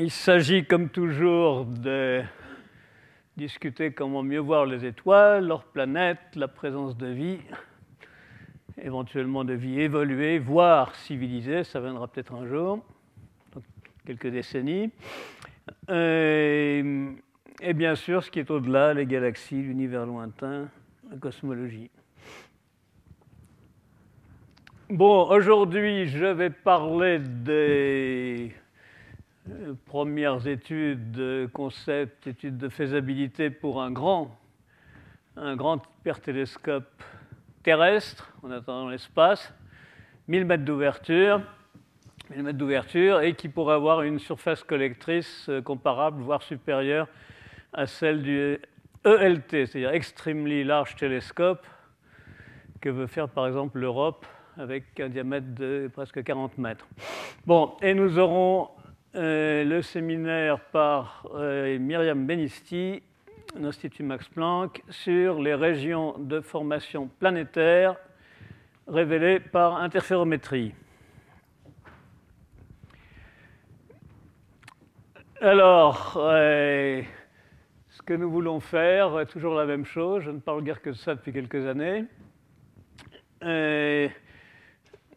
Il s'agit, comme toujours, de discuter comment mieux voir les étoiles, leurs planètes, la présence de vie, éventuellement de vie évoluée, voire civilisée, ça viendra peut-être un jour, dans quelques décennies. Et bien sûr, ce qui est au-delà, les galaxies, l'univers lointain, la cosmologie. Bon, aujourd'hui, je vais parler des premières études, concepts, études de faisabilité pour un grand hypertélescope terrestre, en attendant l'espace, 1000 mètres d'ouverture, et qui pourrait avoir une surface collectrice comparable, voire supérieure à celle du ELT, c'est-à-dire Extremely Large Telescope, que veut faire par exemple l'Europe avec un diamètre de presque 40 mètres. Bon, et nous aurons le séminaire par Myriam Benisti, l'Institut Max Planck, sur les régions de formation planétaire révélées par interférométrie. Alors, ce que nous voulons faire, toujours la même chose, je ne parle guère que de ça depuis quelques années.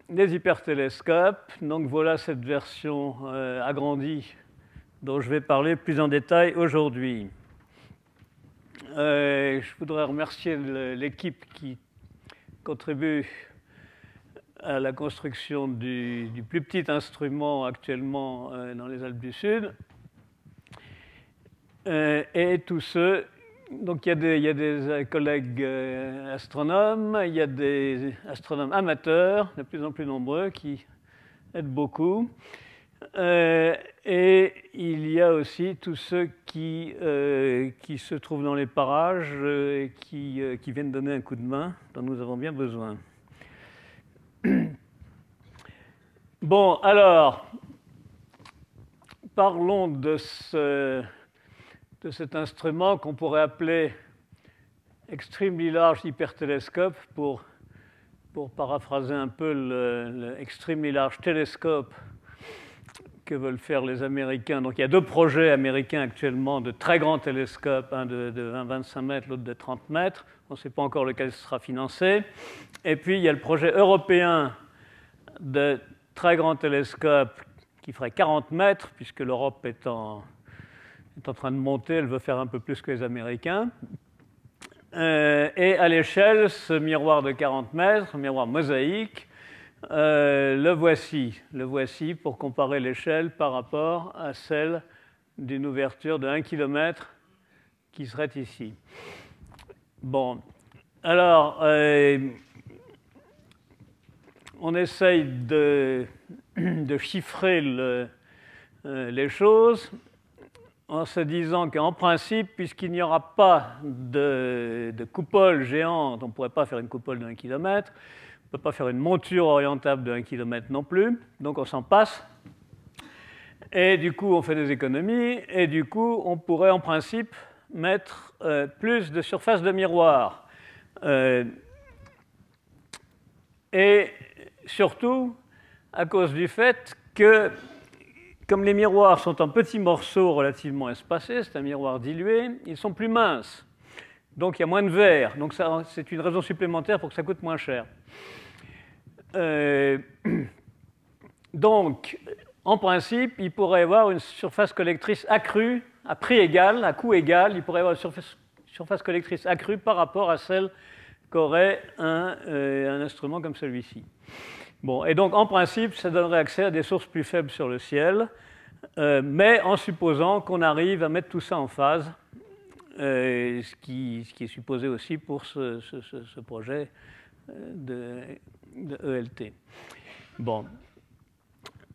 Des hypertélescopes, donc voilà cette version agrandie dont je vais parler plus en détail aujourd'hui. Je voudrais remercier l'équipe qui contribue à la construction du plus petit instrument actuellement dans les Alpes du Sud. Et tous ceux, donc il y a des collègues astronomes, il y a des astronomes amateurs, de plus en plus nombreux, qui aident beaucoup. Et il y a aussi tous ceux qui se trouvent dans les parages et qui viennent donner un coup de main dont nous avons bien besoin. Bon, alors, parlons de cet instrument qu'on pourrait appeler Extremely Large Hypertélescope pour paraphraser un peu le Extremely Large Telescope que veulent faire les Américains. Donc il y a deux projets américains actuellement de très grands télescopes, un de 20-25 mètres, l'autre de 30 mètres. On ne sait pas encore lequel sera financé. Et puis il y a le projet européen de très grands télescopes qui ferait 40 mètres, puisque l'Europe est en train de monter, elle veut faire un peu plus que les Américains. Et à l'échelle, ce miroir de 40 mètres, un miroir mosaïque, le voici pour comparer l'échelle par rapport à celle d'une ouverture de 1 km qui serait ici. Bon, alors, on essaye de chiffrer les choses en se disant qu'en principe, puisqu'il n'y aura pas de coupole géante, on ne pourrait pas faire une coupole de 1 km, on ne peut pas faire une monture orientable de 1 km non plus, donc on s'en passe. Et du coup, on fait des économies, et du coup, on pourrait en principe mettre plus de surface de miroir. Et surtout, à cause du fait que, comme les miroirs sont en petits morceaux relativement espacés, c'est un miroir dilué, ils sont plus minces. Donc il y a moins de verre. Donc c'est une raison supplémentaire pour que ça coûte moins cher. Donc, en principe, il pourrait y avoir une surface collectrice accrue, à prix égal, à coût égal, il pourrait y avoir une surface collectrice accrue par rapport à celle qu'aurait un instrument comme celui-ci. Bon, et donc, en principe, ça donnerait accès à des sources plus faibles sur le ciel, mais en supposant qu'on arrive à mettre tout ça en phase, ce qui est supposé aussi pour ce projet de ELT. Bon.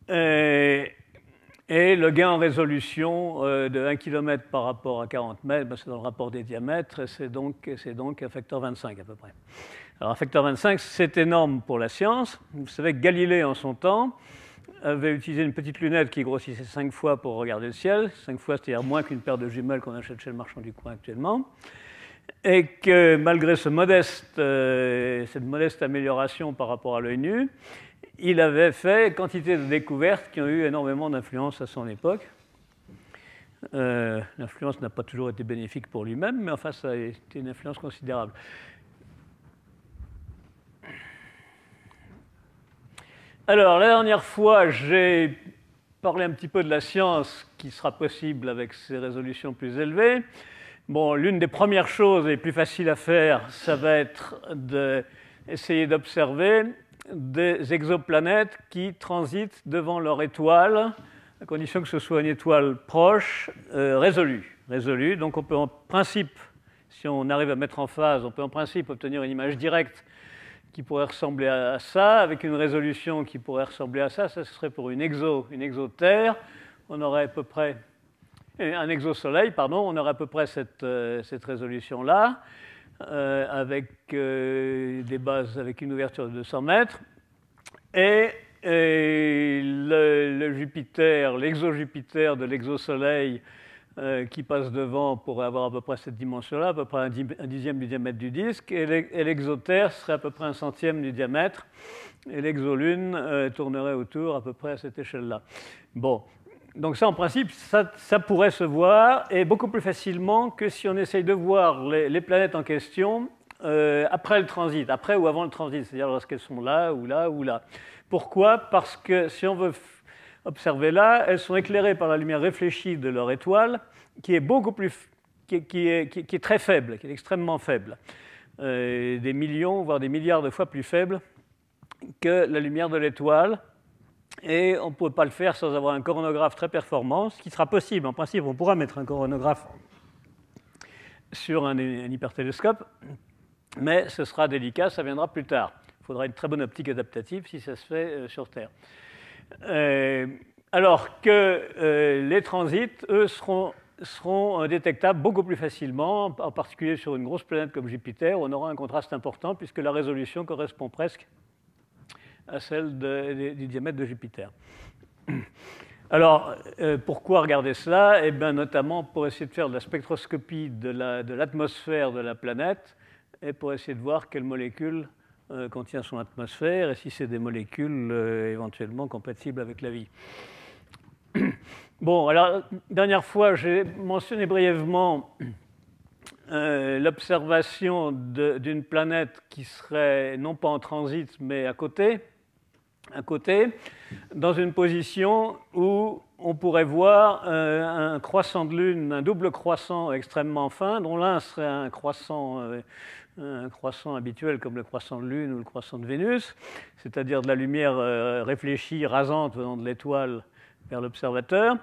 Et le gain en résolution de 1 km par rapport à 40 mètres, ben c'est dans le rapport des diamètres, et c'est donc un facteur 25 à peu près. Alors un facteur 25, c'est énorme pour la science. Vous savez que Galilée, en son temps, avait utilisé une petite lunette qui grossissait 5 fois pour regarder le ciel. 5 fois, c'est-à-dire moins qu'une paire de jumelles qu'on achète chez le marchand du coin actuellement. Et que malgré cette modeste amélioration par rapport à l'œil nu, il avait fait quantité de découvertes qui ont eu énormément d'influence à son époque. L'influence n'a pas toujours été bénéfique pour lui-même, mais enfin, ça a été une influence considérable. Alors, la dernière fois, j'ai parlé un petit peu de la science qui sera possible avec ces résolutions plus élevées. Bon, l'une des premières choses les plus faciles à faire, ça va être d'essayer d'observer des exoplanètes qui transitent devant leur étoile, à condition que ce soit une étoile proche, résolue. Donc on peut en principe, si on arrive à mettre en phase, on peut en principe obtenir une image directe qui pourrait ressembler à ça, avec une résolution qui pourrait ressembler à ça. Ça, ce serait pour une exoterre. On aurait à peu près un exosoleil, pardon, on aurait à peu près cette résolution-là, avec des bases avec une ouverture de 200 mètres. Et le Jupiter, l'exo-Jupiter de l'exosoleil qui passe devant pourrait avoir à peu près cette dimension-là, à peu près un dixième du diamètre du disque, et l'exoterre serait à peu près un centième du diamètre, et l'exolune tournerait autour à peu près à cette échelle-là. Bon, donc ça, en principe, ça pourrait se voir, et beaucoup plus facilement que si on essaye de voir les planètes en question après le transit, après ou avant le transit, c'est-à-dire lorsqu'elles sont là ou là ou là. Pourquoi? Parce que si on veut observer là, elles sont éclairées par la lumière réfléchie de leur étoile, qui est beaucoup plus, qui est très faible, qui est extrêmement faible, des millions, voire des milliards de fois plus faible que la lumière de l'étoile. Et on ne peut pas le faire sans avoir un coronographe très performant, ce qui sera possible. En principe, on pourra mettre un coronographe sur un hypertélescope, mais ce sera délicat, ça viendra plus tard. Il faudra une très bonne optique adaptative si ça se fait sur Terre. Alors que les transits, eux, seront détectables beaucoup plus facilement, en particulier sur une grosse planète comme Jupiter, où on aura un contraste important, puisque la résolution correspond presque à celle du diamètre de Jupiter. Alors, pourquoi regarder cela? Eh bien, notamment pour essayer de faire de la spectroscopie de l'atmosphère de la planète, et pour essayer de voir quelles molécules contient son atmosphère, et si c'est des molécules éventuellement compatibles avec la vie. Bon, alors, dernière fois, j'ai mentionné brièvement l'observation d'une planète qui serait non pas en transit, mais à côté, dans une position où on pourrait voir un croissant de Lune, un double croissant extrêmement fin, dont l'un serait un croissant habituel comme le croissant de Lune ou le croissant de Vénus, c'est-à-dire de la lumière réfléchie, rasante venant de l'étoile vers l'observateur,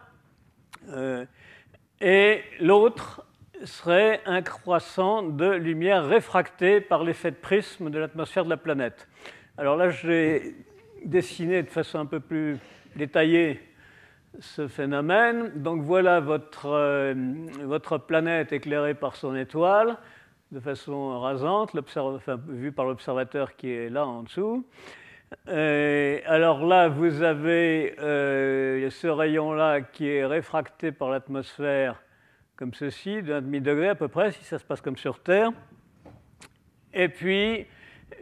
et l'autre serait un croissant de lumière réfractée par l'effet de prisme de l'atmosphère de la planète. Alors là, j'ai dessiné de façon un peu plus détaillée ce phénomène. Donc voilà votre planète éclairée par son étoile de façon rasante, vue par l'observateur qui est là en dessous. Alors là, vous avez ce rayon-là qui est réfracté par l'atmosphère comme ceci, d'un demi-degré à peu près, si ça se passe comme sur Terre. Et puis,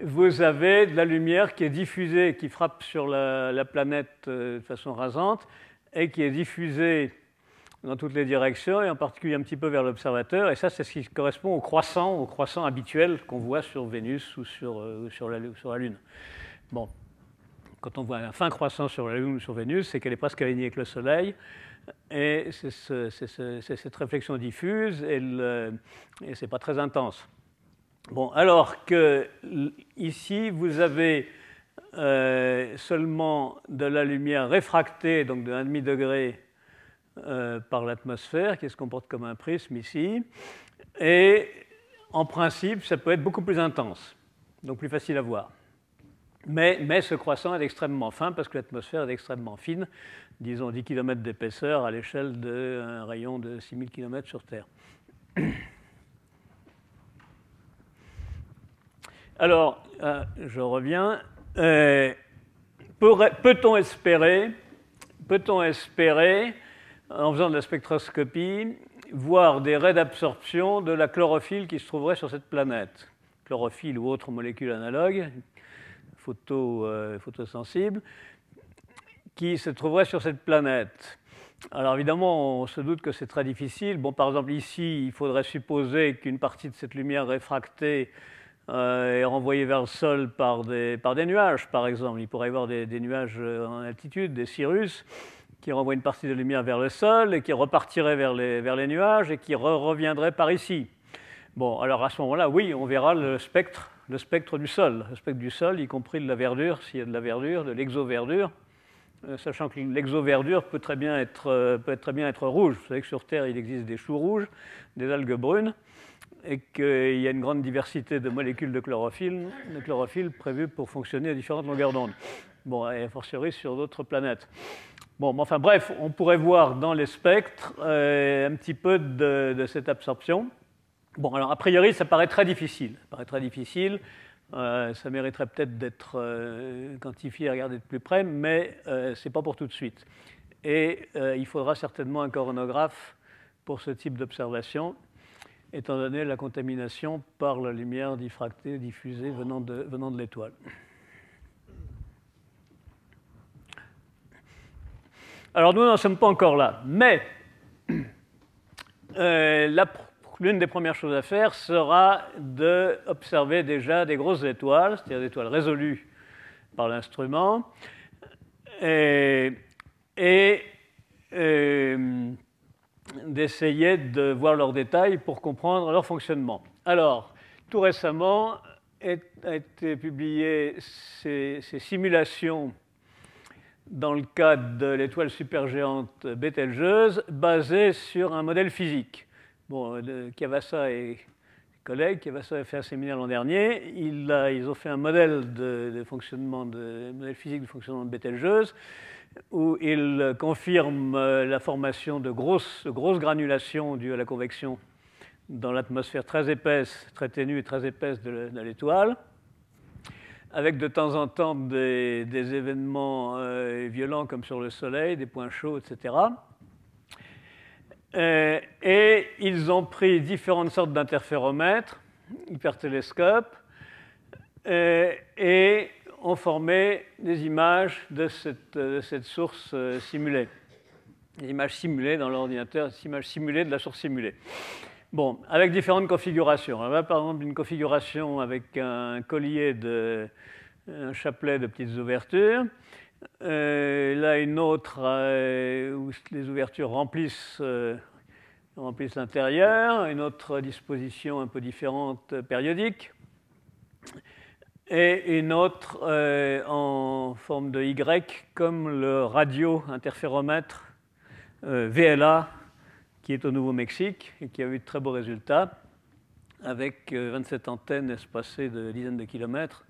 vous avez de la lumière qui est diffusée, qui frappe sur la planète de façon rasante, et qui est diffusée dans toutes les directions, et en particulier un petit peu vers l'observateur. Et ça, c'est ce qui correspond au croissant habituel qu'on voit sur Vénus ou sur la Lune. Bon, quand on voit un fin croissant sur la Lune ou sur Vénus, c'est qu'elle est presque alignée avec le Soleil. Et c'est cette réflexion diffuse, et ce n'est pas très intense. Bon, alors que ici, vous avez seulement de la lumière réfractée, donc de 1,5 degré par l'atmosphère, qui se comporte comme un prisme ici. Et en principe, ça peut être beaucoup plus intense, donc plus facile à voir. Mais ce croissant est extrêmement fin parce que l'atmosphère est extrêmement fine, disons 10 km d'épaisseur à l'échelle d'un rayon de 6000 km sur Terre. Alors, je reviens. Peut-on espérer, en faisant de la spectroscopie, voir des raies d'absorption de la chlorophylle qui se trouverait sur cette planète? Chlorophylle ou autre molécule analogue, photosensible, qui se trouverait sur cette planète. Alors évidemment, on se doute que c'est très difficile. Bon, par exemple, ici, il faudrait supposer qu'une partie de cette lumière réfractée est renvoyée vers le sol par des nuages, par exemple. Il pourrait y avoir des nuages en altitude, des cirrus, qui renvoient une partie de lumière vers le sol et qui repartiraient vers les nuages et qui reviendraient par ici. Bon, alors à ce moment-là, oui, on verra le spectre du sol. Le spectre du sol, y compris de la verdure, s'il y a de la verdure, de l'exoverdure. Sachant que l'exoverdure peut très bien être rouge. Vous savez que sur Terre, il existe des choux rouges, des algues brunes, et qu'il y a une grande diversité de molécules de chlorophylle prévues pour fonctionner à différentes longueurs d'onde. Bon, et a fortiori sur d'autres planètes. Bon, mais enfin bref, on pourrait voir dans les spectres un petit peu de cette absorption. Bon, alors a priori, ça paraît très difficile. Ça mériterait peut-être d'être quantifié et regardé de plus près, mais ce n'est pas pour tout de suite. Et il faudra certainement un coronographe pour ce type d'observation, étant donné la contamination par la lumière diffractée, diffusée venant de l'étoile. Alors nous n'en sommes pas encore là, mais l'une des premières choses à faire sera d'observer déjà des grosses étoiles, c'est-à-dire des étoiles résolues par l'instrument, et d'essayer de voir leurs détails pour comprendre leur fonctionnement. Alors, tout récemment, a été publié ces simulations dans le cadre de l'étoile supergéante Bételgeuse, basées sur un modèle physique. Bon, Cavassa et collègues, Cavassa a fait un séminaire l'an dernier, ils ont fait un modèle de fonctionnement, modèle physique de fonctionnement de Bételgeuse, où ils confirment la formation de grosses granulations dues à la convection dans l'atmosphère très épaisse, très ténue et très épaisse de l'étoile, avec de temps en temps des événements violents comme sur le Soleil, des points chauds, etc. Et ils ont pris différentes sortes d'interféromètres, hypertélescopes, et ont formé des images de cette source simulée. Des images simulées dans l'ordinateur, des images simulées de la source simulée. Bon, avec différentes configurations. Alors là, par exemple, une configuration avec un collier un chapelet de petites ouvertures. Là, une autre où les ouvertures remplissent l'intérieur. Une autre disposition un peu différente, périodique. Et une autre en forme de Y, comme le radio-interféromètre VLA, qui est au Nouveau-Mexique et qui a eu de très beaux résultats, avec 27 antennes espacées de dizaines de kilomètres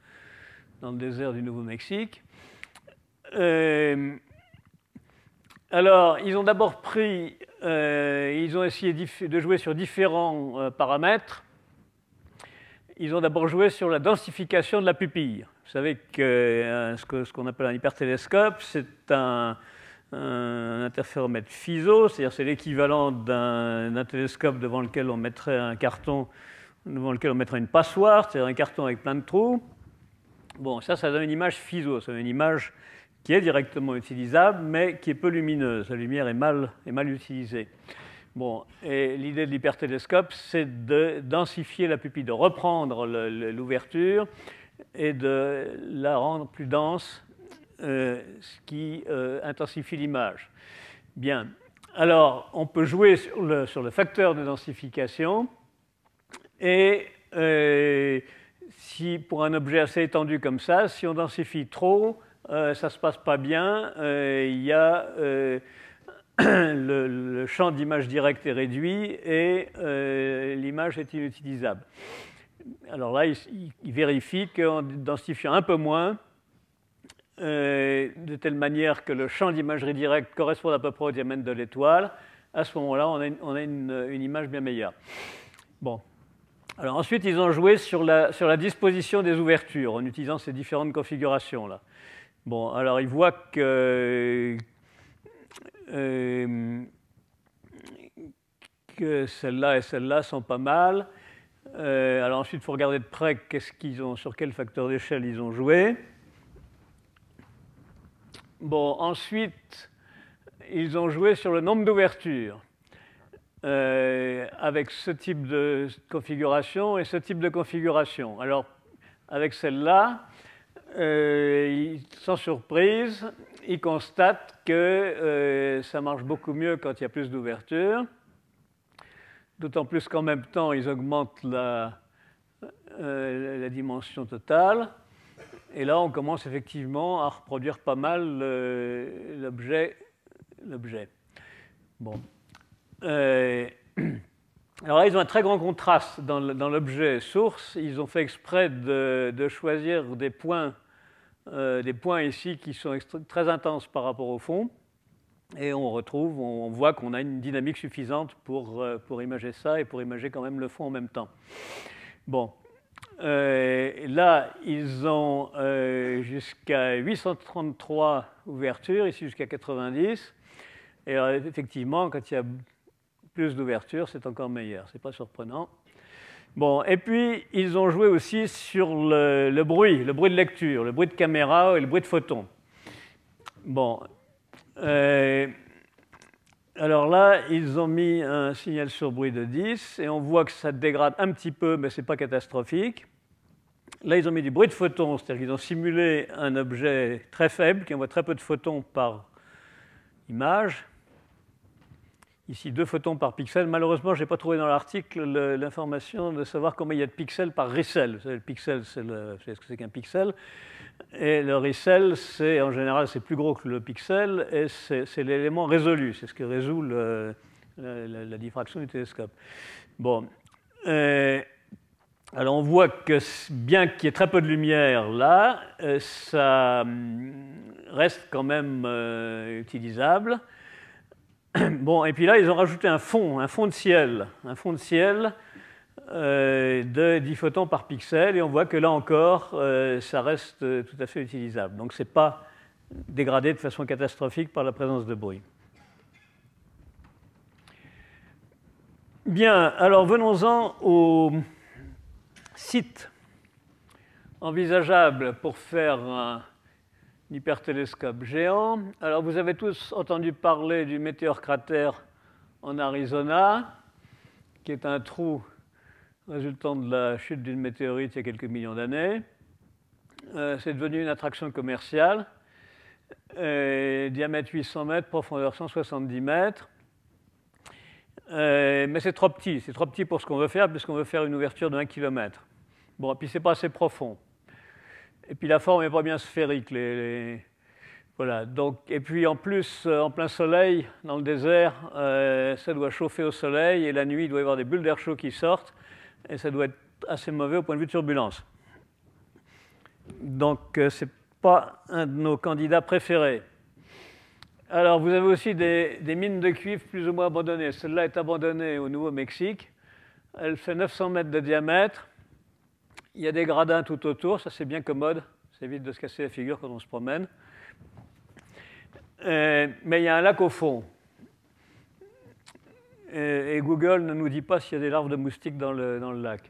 dans le désert du Nouveau-Mexique. Alors, ils ont d'abord ils ont essayé de jouer sur différents paramètres. Ils ont d'abord joué sur la densification de la pupille. Vous savez que ce qu'on appelle un hypertélescope, c'est un interféromètre FISO, c'est-à-dire c'est l'équivalent d'un télescope devant lequel on mettrait un carton, devant lequel on mettrait une passoire, c'est-à-dire un carton avec plein de trous. Bon, ça donne une image FISO, ça donne une image qui est directement utilisable, mais qui est peu lumineuse. La lumière est mal utilisée. Bon, et l'idée de l'hypertélescope, c'est de densifier la pupille, de reprendre l'ouverture et de la rendre plus dense, ce qui intensifie l'image. Bien. Alors, on peut jouer sur le facteur de densification, et si pour un objet assez étendu comme ça, si on densifie trop, ça ne se passe pas bien. Il y a le champ d'image directe est réduit et l'image est inutilisable. Alors là, il vérifie qu'en densifiant un peu moins, de telle manière que le champ d'imagerie directe corresponde à peu près au diamètre de l'étoile, à ce moment-là, on a une image bien meilleure. Bon. Alors ensuite, ils ont joué sur la disposition des ouvertures en utilisant ces différentes configurations-là. Bon, alors ils voient que celle-là et celle-là sont pas mal. Alors ensuite, il faut regarder de près sur quel facteur d'échelle ils ont joué. Bon, ensuite, ils ont joué sur le nombre d'ouvertures avec ce type de configuration et ce type de configuration. Alors, avec celle-là, sans surprise, ils constatent que ça marche beaucoup mieux quand il y a plus d'ouvertures, d'autant plus qu'en même temps, ils augmentent la dimension totale. Et là, on commence effectivement à reproduire pas mal l'objet. Bon. Alors là, ils ont un très grand contraste dans l'objet source. Ils ont fait exprès de choisir des points ici qui sont très intenses par rapport au fond. Et on voit qu'on a une dynamique suffisante pour imager ça et pour imager quand même le fond en même temps. Bon. Là, ils ont jusqu'à 833 ouvertures, ici jusqu'à 90. Et alors, effectivement, quand il y a plus d'ouvertures, c'est encore meilleur. Ce n'est pas surprenant. Bon, et puis, ils ont joué aussi sur le bruit de lecture, le bruit de caméra et le bruit de photon. Bon. Alors là, ils ont mis un signal sur bruit de 10 et on voit que ça dégrade un petit peu, mais ce n'est pas catastrophique. Là, ils ont mis du bruit de photons, c'est-à-dire qu'ils ont simulé un objet très faible qui envoie très peu de photons par image. Ici, 2 photons par pixel. Malheureusement, je n'ai pas trouvé dans l'article l'information de savoir combien il y a de pixels par ricel. Vous savez, le pixel, c'est ce que c'est qu'un pixel. Et le ricel, en général, c'est plus gros que le pixel et c'est l'élément résolu. C'est ce qui résout la diffraction du télescope. Bon. Alors on voit que bien qu'il y ait très peu de lumière là, ça reste quand même utilisable. Bon, et puis là, ils ont rajouté un fond de ciel de 10 photons par pixel, et on voit que là encore, ça reste tout à fait utilisable. Donc ce n'est pas dégradé de façon catastrophique par la présence de bruit. Bien, alors venons-en au site envisageable pour faire un hypertélescope géant. Alors, vous avez tous entendu parler du météore-cratère en Arizona, qui est un trou résultant de la chute d'une météorite il y a quelques millions d'années. C'est devenu une attraction commerciale. Diamètre 800 mètres, profondeur 170 mètres. Mais c'est trop petit pour ce qu'on veut faire, puisqu'on veut faire une ouverture de 1 km. Bon, et puis c'est pas assez profond. Et puis la forme n'est pas bien sphérique. Voilà. Donc, et puis en plus, en plein soleil, dans le désert, ça doit chauffer au soleil, et la nuit, il doit y avoir des bulles d'air chaud qui sortent, et ça doit être assez mauvais au point de vue de turbulence. Donc, ce n'est pas un de nos candidats préférés. Alors, vous avez aussi des mines de cuivre plus ou moins abandonnées. Celle-là est abandonnée au Nouveau-Mexique. Elle fait 900 mètres de diamètre. Il y a des gradins tout autour, ça c'est bien commode, ça évite de se casser la figure quand on se promène. Mais il y a un lac au fond. Et Google ne nous dit pas s'il y a des larves de moustiques dans le lac.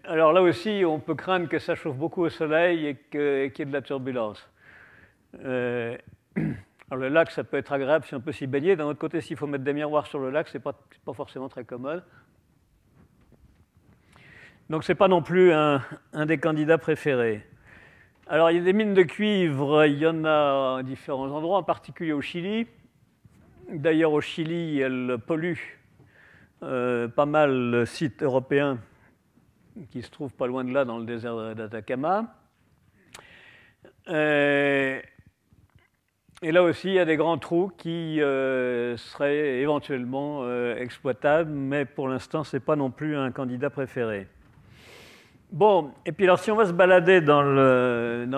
Alors là aussi, on peut craindre que ça chauffe beaucoup au soleil et qu'il y ait de la turbulence. Alors le lac, ça peut être agréable si on peut s'y baigner. D'un autre côté, s'il faut mettre des miroirs sur le lac, ce n'est pas forcément très commode. Donc, ce n'est pas non plus un des candidats préférés. Alors, il y a des mines de cuivre, il y en a à différents endroits, en particulier au Chili. D'ailleurs, au Chili, elles polluent pas mal le site européen qui se trouve pas loin de là, dans le désert d'Atacama. Et là aussi, il y a des grands trous qui seraient éventuellement exploitables, mais pour l'instant, ce n'est pas non plus un candidat préféré. Bon, et puis alors si on va se balader dans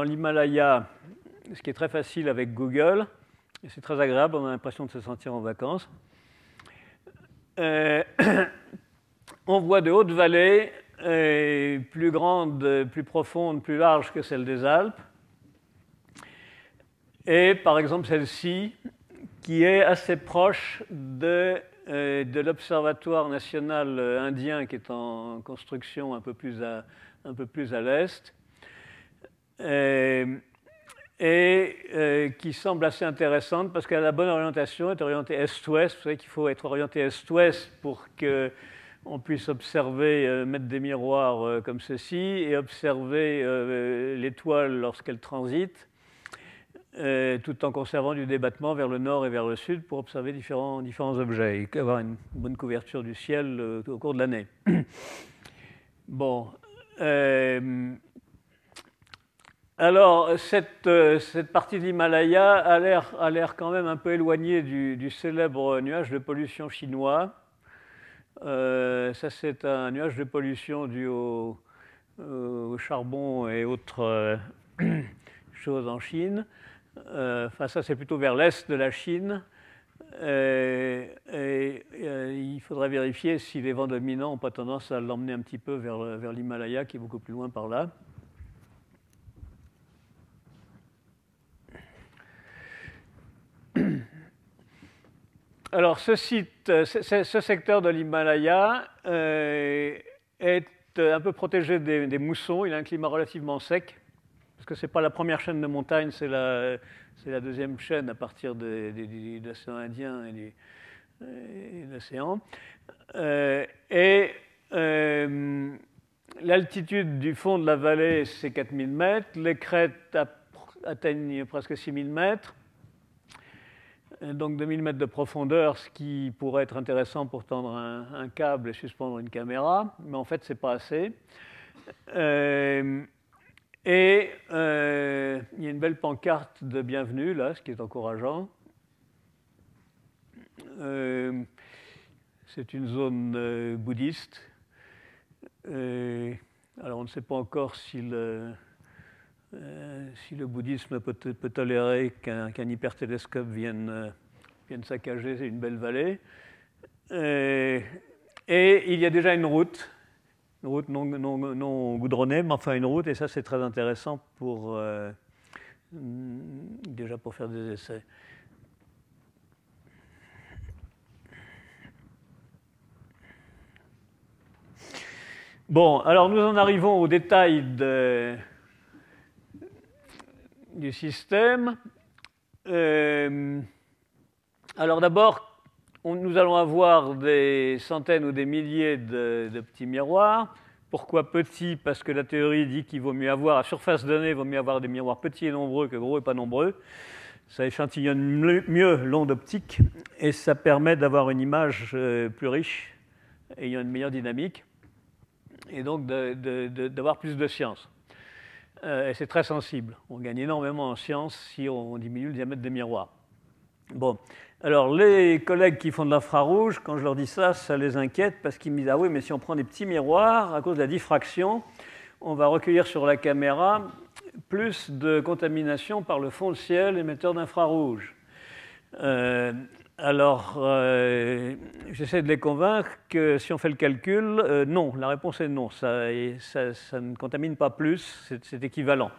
l'Himalaya, ce qui est très facile avec Google, et c'est très agréable, on a l'impression de se sentir en vacances, on voit de hautes vallées, plus grandes, plus profondes, plus larges que celles des Alpes. Et par exemple celle-ci, qui est assez proche de l'Observatoire national indien qui est en construction un peu plus à l'est. et qui semble assez intéressante parce qu'elle a la bonne orientation, elle est orientée est-ouest. Vous savez qu'il faut être orienté est-ouest pour qu'on puisse observer, mettre des miroirs comme ceci et observer l'étoile lorsqu'elle transite, tout en conservant du débattement vers le nord et vers le sud pour observer différents objets et avoir une bonne couverture du ciel au cours de l'année. Bon. Alors, cette partie de l'Himalaya a l'air quand même un peu éloignée du célèbre nuage de pollution chinois. Ça, c'est un nuage de pollution dû au charbon et autres choses en Chine. Enfin, ça, c'est plutôt vers l'est de la Chine. Il faudrait vérifier si les vents dominants n'ont pas tendance à l'emmener un petit peu vers l'Himalaya, qui est beaucoup plus loin par là. Alors, ce secteur de l'Himalaya est un peu protégé des moussons. Il a un climat relativement sec, parce que ce n'est pas la première chaîne de montagnes, c'est la deuxième chaîne à partir de l'océan Indien et de l'océan. L'altitude du fond de la vallée, c'est 4000 mètres. Les crêtes atteignent presque 6000 mètres. Donc 2000 mètres de profondeur, ce qui pourrait être intéressant pour tendre un câble et suspendre une caméra, mais en fait, ce n'est pas assez. Il y a une belle pancarte de bienvenue, là, ce qui est encourageant. C'est une zone bouddhiste. Alors, on ne sait pas encore si le bouddhisme peut tolérer qu'un hypertélescope vienne saccager une belle vallée. Et il y a déjà une route non goudronnée, mais enfin une route, et ça c'est très intéressant déjà pour faire des essais. Bon, alors nous en arrivons au détail du système. Alors d'abord, nous allons avoir des centaines ou des milliers de petits miroirs. Pourquoi petits? Parce que la théorie dit qu'il vaut mieux avoir, à surface donnée, il vaut mieux avoir des miroirs petits et nombreux que gros et pas nombreux. Ça échantillonne mieux l'onde optique et ça permet d'avoir une image plus riche, ayant une meilleure dynamique, et donc d'avoir plus de science. Et c'est très sensible. On gagne énormément en science si on diminue le diamètre des miroirs. Bon, alors les collègues qui font de l'infrarouge, quand je leur dis ça, ça les inquiète parce qu'ils me disent « Ah oui, mais si on prend des petits miroirs, à cause de la diffraction, on va recueillir sur la caméra plus de contamination par le fond de ciel émetteur d'infrarouge. » J'essaie de les convaincre que si on fait le calcul, non, la réponse est non, ça ne contamine pas plus, c'est équivalent.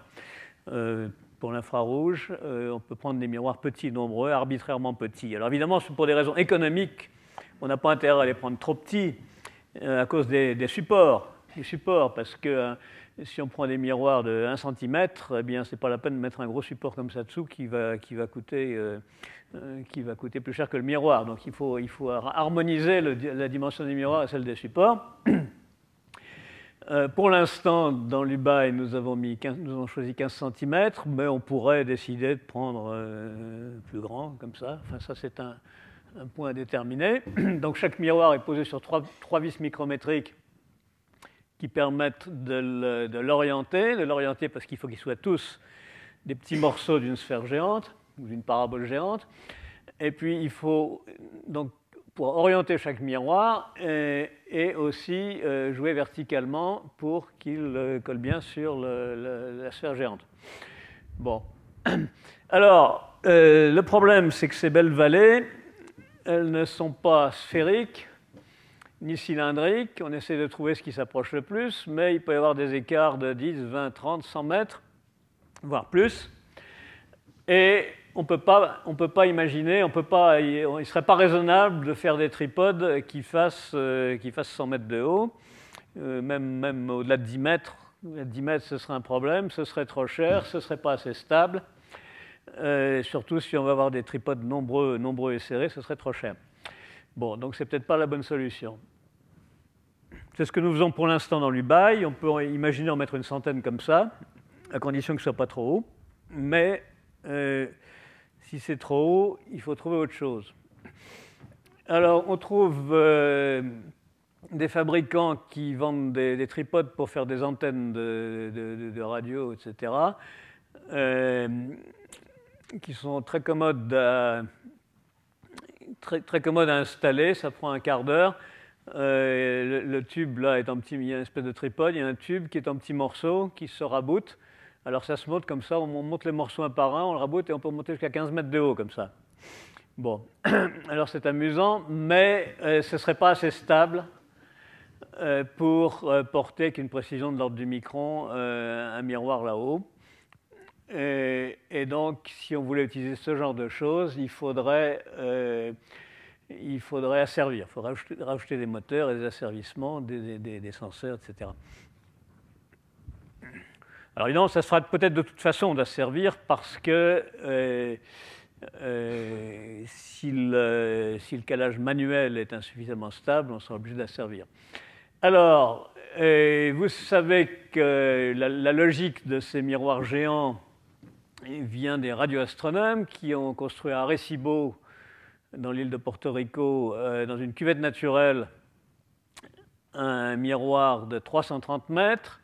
Pour l'infrarouge, on peut prendre des miroirs petits, nombreux, arbitrairement petits. Alors évidemment, pour des raisons économiques, on n'a pas intérêt à les prendre trop petits à cause des supports, parce que si on prend des miroirs de 1 cm, eh bien, ce n'est pas la peine de mettre un gros support comme ça dessous qui va coûter plus cher que le miroir. Donc il faut harmoniser la dimension des miroirs à celle des supports. Pour l'instant, dans l'Ubaï, nous avons choisi 15 cm, mais on pourrait décider de prendre plus grand, comme ça. Enfin, ça, c'est un point à déterminer. Donc chaque miroir est posé sur trois vis micrométriques qui permettent de l'orienter parce qu'il faut qu'ils soient tous des petits morceaux d'une sphère géante ou d'une parabole géante. Et puis il faut donc pour orienter chaque miroir et aussi jouer verticalement pour qu'il colle bien sur la sphère géante. Bon. Alors, le problème, c'est que ces belles vallées, elles ne sont pas sphériques ni cylindriques. On essaie de trouver ce qui s'approche le plus, mais il peut y avoir des écarts de 10, 20, 30, 100 mètres, voire plus. Et on ne peut pas imaginer, il ne serait pas raisonnable de faire des tripodes qui fassent 100 mètres de haut, même au-delà de 10 mètres. 10 mètres, ce serait un problème, ce serait trop cher, ce ne serait pas assez stable. Surtout si on va avoir des tripodes nombreux et serrés, ce serait trop cher. Bon, donc c'est peut-être pas la bonne solution. C'est ce que nous faisons pour l'instant dans l'Ubaï. On peut imaginer en mettre une centaine comme ça, à condition que ce ne soit pas trop haut. Mais si c'est trop haut, il faut trouver autre chose. Alors, on trouve des fabricants qui vendent des tripodes pour faire des antennes de radio, etc., qui sont très commodes très commodes à installer. Ça prend un quart d'heure. Le tube, là, est en petit, il y a une espèce de tripode, il y a un tube qui est en petits morceaux, qui se raboute. Alors ça se monte comme ça, on monte les morceaux un par un, on le raboute et on peut monter jusqu'à 15 mètres de haut, comme ça. Bon, alors c'est amusant, mais ce ne serait pas assez stable pour porter avec une précision de l'ordre du micron un miroir là-haut. Et donc, si on voulait utiliser ce genre de choses, il faudrait asservir. Il faudrait rajouter des moteurs et des asservissements, des senseurs, etc. Alors évidemment, ça se fera peut-être de toute façon d'asservir parce que si le calage manuel est insuffisamment stable, on sera obligé d'asservir. Alors, vous savez que la logique de ces miroirs géants vient des radioastronomes qui ont construit à Arecibo, dans l'île de Porto Rico, dans une cuvette naturelle, un miroir de 330 mètres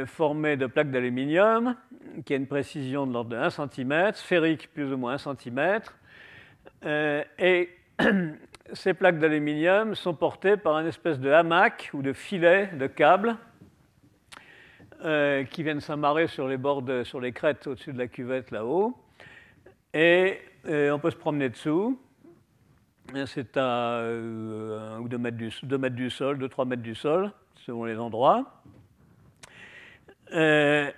formé de plaques d'aluminium qui a une précision de l'ordre de 1 cm, sphérique plus ou moins 1 cm. Et ces plaques d'aluminium sont portées par une espèce de hamac ou de filet de câble qui viennent s'amarrer sur les bords, sur les crêtes au-dessus de la cuvette là-haut. Et on peut se promener dessous. C'est à 1 ou 2 mètres du sol, 2-3 mètres du sol, selon les endroits. Et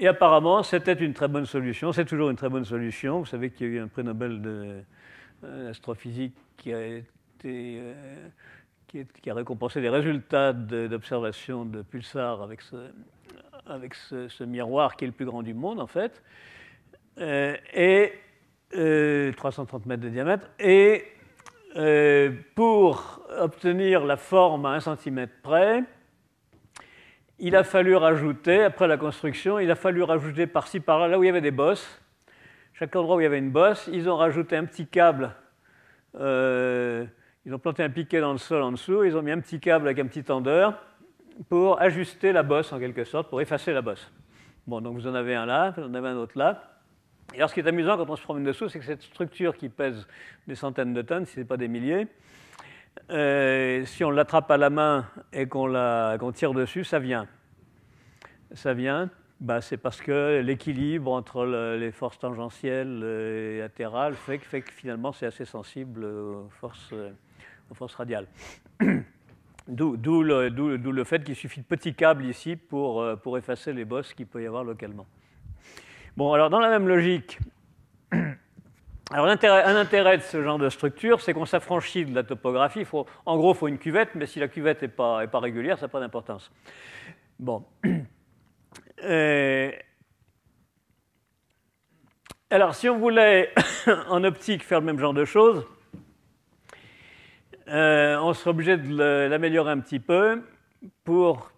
apparemment, c'était une très bonne solution. C'est toujours une très bonne solution. Vous savez qu'il y a eu un prix Nobel d'astrophysique qui a récompensé les résultats d'observation de pulsars avec ce miroir qui est le plus grand du monde, en fait, et 330 mètres de diamètre. Et pour obtenir la forme à 1 cm près, il a fallu rajouter, après la construction, il a fallu rajouter par-ci, par-là, là où il y avait des bosses, chaque endroit où il y avait une bosse, ils ont rajouté un petit câble, ils ont planté un piquet dans le sol en dessous, ils ont mis un petit câble avec un petit tendeur pour ajuster la bosse en quelque sorte, pour effacer la bosse. Bon, donc vous en avez un là, vous en avez un autre là. Et alors ce qui est amusant quand on se promène dessous, c'est que cette structure qui pèse des centaines de tonnes, si ce n'est pas des milliers, si on l'attrape à la main et qu'on tire dessus, ça vient. Ça vient, c'est parce que l'équilibre entre les forces tangentielles et latérales fait que finalement c'est assez sensible aux forces radiales. D'où le fait qu'il suffit de petits câbles ici pour effacer les bosses qu'il peut y avoir localement. Bon, alors dans la même logique, alors un intérêt de ce genre de structure, c'est qu'on s'affranchit de la topographie. En gros, il faut une cuvette, mais si la cuvette n'est pas régulière, ça n'a pas d'importance. Bon. Alors, si on voulait en optique faire le même genre de choses, on serait obligé de l'améliorer un petit peu pour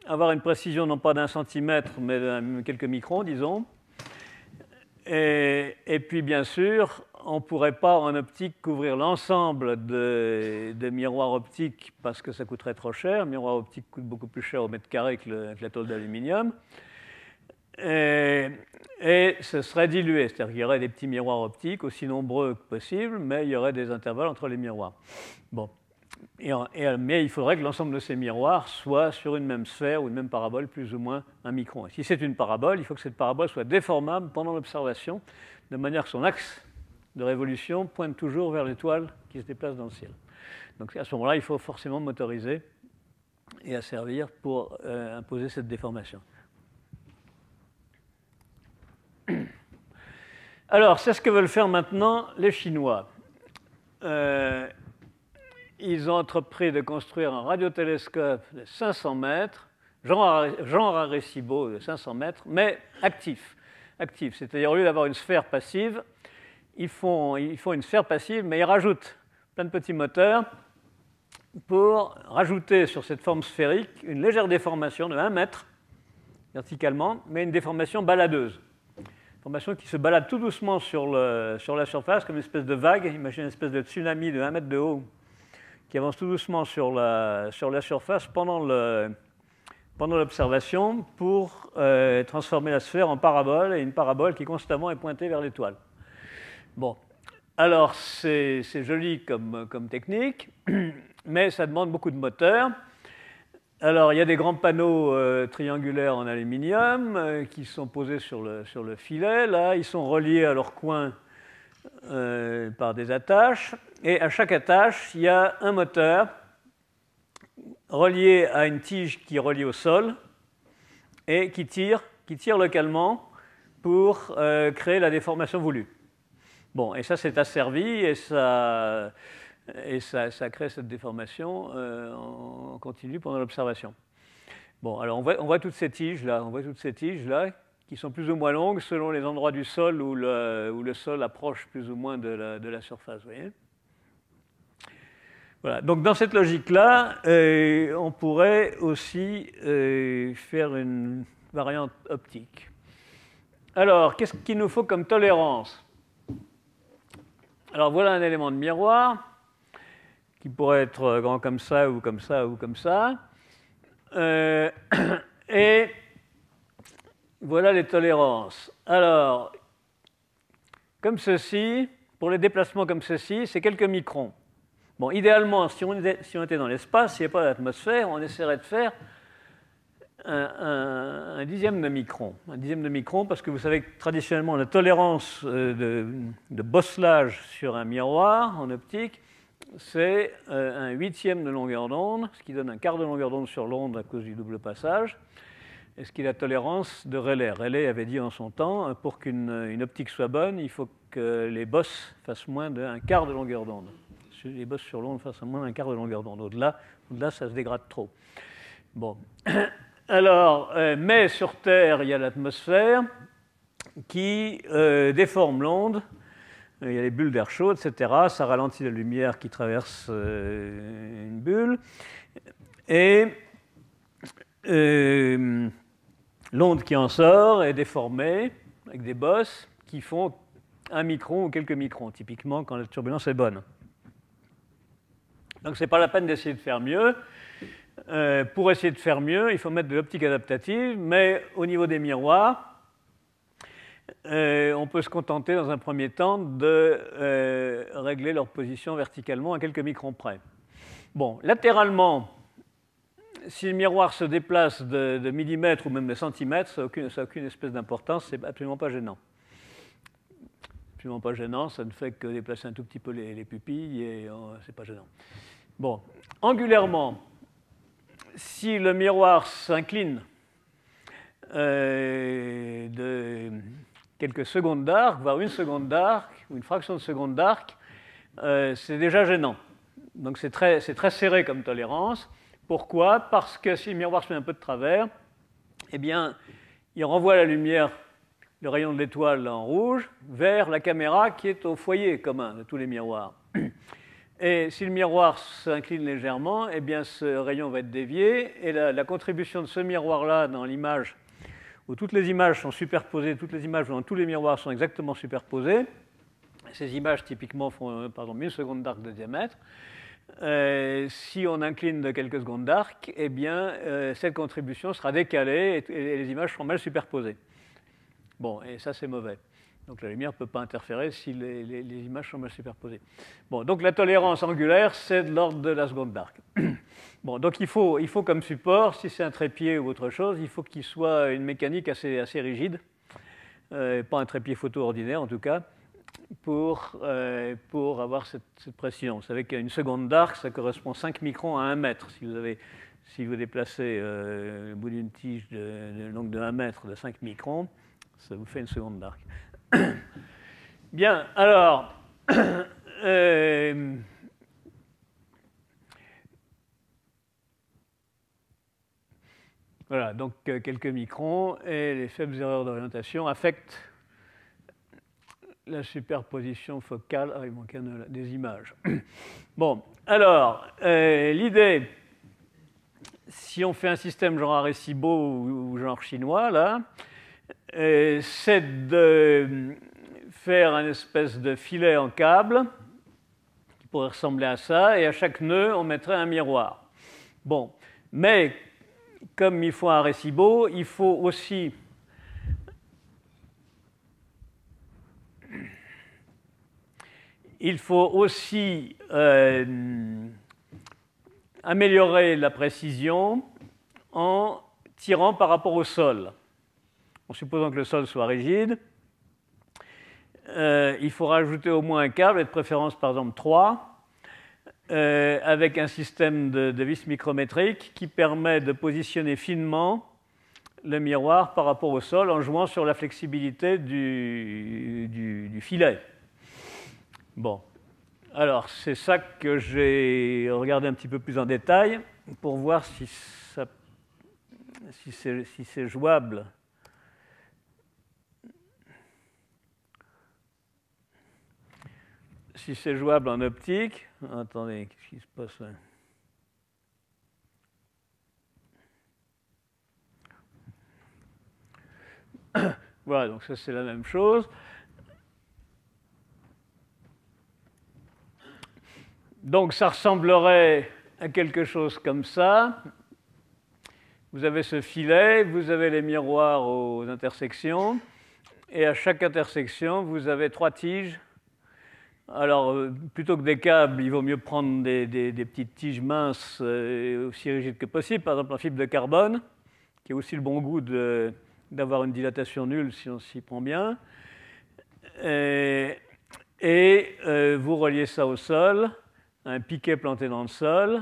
avoir une précision non pas d'1 centimètre, mais de quelques microns, disons. Et puis, bien sûr, on ne pourrait pas en optique couvrir l'ensemble de miroirs optiques parce que ça coûterait trop cher. Un miroir optique coûte beaucoup plus cher au mètre carré que la tôle d'aluminium. Et ce serait dilué, c'est-à-dire qu'il y aurait des petits miroirs optiques aussi nombreux que possible, mais il y aurait des intervalles entre les miroirs. Bon. Mais il faudrait que l'ensemble de ces miroirs soit sur une même sphère ou une même parabole, plus ou moins 1 micron. Et si c'est une parabole, il faut que cette parabole soit déformable pendant l'observation, de manière que son axe de révolution pointe toujours vers l'étoile qui se déplace dans le ciel. Donc à ce moment-là, il faut forcément motoriser et asservir pour imposer cette déformation. Alors, c'est ce que veulent faire maintenant les Chinois. Ils ont entrepris de construire un radiotélescope de 500 mètres, genre Arecibo de 500 mètres, mais actif. C'est-à-dire, au lieu d'avoir une sphère passive, ils font une sphère passive, mais ils rajoutent plein de petits moteurs pour rajouter sur cette forme sphérique une légère déformation de 1 mètre verticalement, mais une déformation baladeuse. Une formation qui se balade tout doucement sur la surface, comme une espèce de vague. Imaginez une espèce de tsunami de 1 mètre de haut qui avance tout doucement sur la surface pendant l'observation pour transformer la sphère en parabole, et une parabole qui constamment est pointée vers l'étoile. Bon, alors c'est joli comme technique, mais ça demande beaucoup de moteurs. Alors il y a des grands panneaux triangulaires en aluminium qui sont posés sur le filet. Là, ils sont reliés à leur coin par des attaches. Et à chaque attache, il y a un moteur relié à une tige qui est reliée au sol et qui tire localement pour créer la déformation voulue. Bon, et ça c'est asservi et ça crée cette déformation en continu pendant l'observation. Bon, alors on voit toutes ces tiges là, qui sont plus ou moins longues selon les endroits du sol où le sol approche plus ou moins de la surface, vous voyez. Voilà. Donc dans cette logique-là, on pourrait aussi faire une variante optique. Alors, qu'est-ce qu'il nous faut comme tolérance? Alors voilà un élément de miroir qui pourrait être grand comme ça, ou comme ça, ou comme ça. Et voilà les tolérances. Alors, comme ceci, pour les déplacements comme ceci, c'est quelques microns. Bon, idéalement, si on était dans l'espace, s'il n'y a pas d'atmosphère, on essaierait de faire un dixième de micron. Un dixième de micron, parce que vous savez que traditionnellement, la tolérance de bosselage sur un miroir en optique, c'est un huitième de longueur d'onde, ce qui donne un quart de longueur d'onde sur l'onde à cause du double passage, et ce qui est la tolérance de Rayleigh. Rayleigh avait dit en son temps, pour qu'une optique soit bonne, il faut que les bosses fassent moins d'un quart de longueur d'onde. Les bosses sur l'onde fassent moins d'un quart de longueur d'onde. Au-delà, ça se dégrade trop. Bon. Alors, mais sur Terre, il y a l'atmosphère qui déforme l'onde. Il y a les bulles d'air chaud, etc. Ça ralentit la lumière qui traverse une bulle. Et l'onde qui en sort est déformée avec des bosses qui font 1 micron ou quelques microns, typiquement quand la turbulence est bonne. Donc ce n'est pas la peine d'essayer de faire mieux. Pour essayer de faire mieux, il faut mettre de l'optique adaptative, mais au niveau des miroirs, on peut se contenter dans un premier temps de régler leur position verticalement à quelques microns près. Bon, latéralement, si le miroir se déplace de millimètres ou même de centimètres, ça n'a aucune espèce d'importance, c'est absolument pas gênant. Absolument pas gênant, ça ne fait que déplacer un tout petit peu les pupilles et c'est pas gênant. Bon, angulairement, si le miroir s'incline de quelques secondes d'arc, voire une seconde d'arc, ou une fraction de seconde d'arc, c'est déjà gênant. Donc c'est très serré comme tolérance. Pourquoi? Parce que si le miroir se met un peu de travers, eh bien, il renvoie la lumière, le rayon de l'étoile en rouge, vers la caméra qui est au foyer commun de tous les miroirs. Et si le miroir s'incline légèrement, eh bien, ce rayon va être dévié, et la contribution de ce miroir-là dans l'image, où toutes les images sont superposées, toutes les images dans tous les miroirs sont exactement superposées, ces images typiquement font par exemple 1 seconde d'arc de diamètre. Si on incline de quelques secondes d'arc, eh bien, cette contribution sera décalée et les images seront mal superposées. Bon, et ça c'est mauvais. Donc la lumière ne peut pas interférer si les images sont mal superposées. Bon, donc la tolérance angulaire, c'est de l'ordre de la seconde d'arc. Bon, donc il faut comme support, si c'est un trépied ou autre chose, il faut qu'il soit une mécanique assez rigide, pas un trépied photo ordinaire en tout cas, pour avoir cette précision. Vous savez qu'une seconde d'arc, ça correspond 5 microns à 1 mètre. Si vous déplacez le bout d'une tige de longue de 1 mètre de 5 microns, ça vous fait une seconde d'arc. Bien, alors, Voilà, donc quelques microns, et les faibles erreurs d'orientation affectent la superposition focale. Ah, il manque des images. Bon, alors, l'idée, si on fait un système genre Arecibo ou genre chinois, là, c'est de faire une espèce de filet en câble qui pourrait ressembler à ça, et à chaque nœud, on mettrait un miroir. Bon, mais comme il faut un Arecibo, il faut aussi améliorer la précision en tirant par rapport au sol. En supposant que le sol soit rigide, il faut rajouter au moins un câble, et de préférence par exemple 3, avec un système de vis micrométrique qui permet de positionner finement le miroir par rapport au sol en jouant sur la flexibilité du filet. Bon, alors c'est ça que j'ai regardé un petit peu plus en détail pour voir si c'est jouable. Si c'est jouable en optique. Attendez, qu'est-ce qui se passe là? Voilà, donc ça c'est la même chose. Donc ça ressemblerait à quelque chose comme ça. Vous avez ce filet, vous avez les miroirs aux intersections, et à chaque intersection, vous avez 3 tiges. Alors, plutôt que des câbles, il vaut mieux prendre des petites tiges minces, aussi rigides que possible, par exemple en fibre de carbone, qui a aussi le bon goût d'avoir une dilatation nulle si on s'y prend bien. Et vous reliez ça au sol, un piquet planté dans le sol,